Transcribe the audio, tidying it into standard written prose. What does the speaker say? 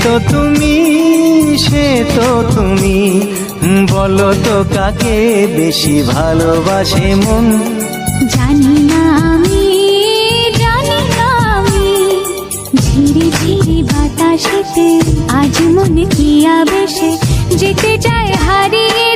তো তুমি, সে তো তুমি, বলো তো কাকে বেশি ভালোবাসে মন? জানি না আমি, জানি না আমি, ঝিরি ঝিরি বাতাসেতে আজ মনে কি আবেশে যেতে চায় হারিয়ে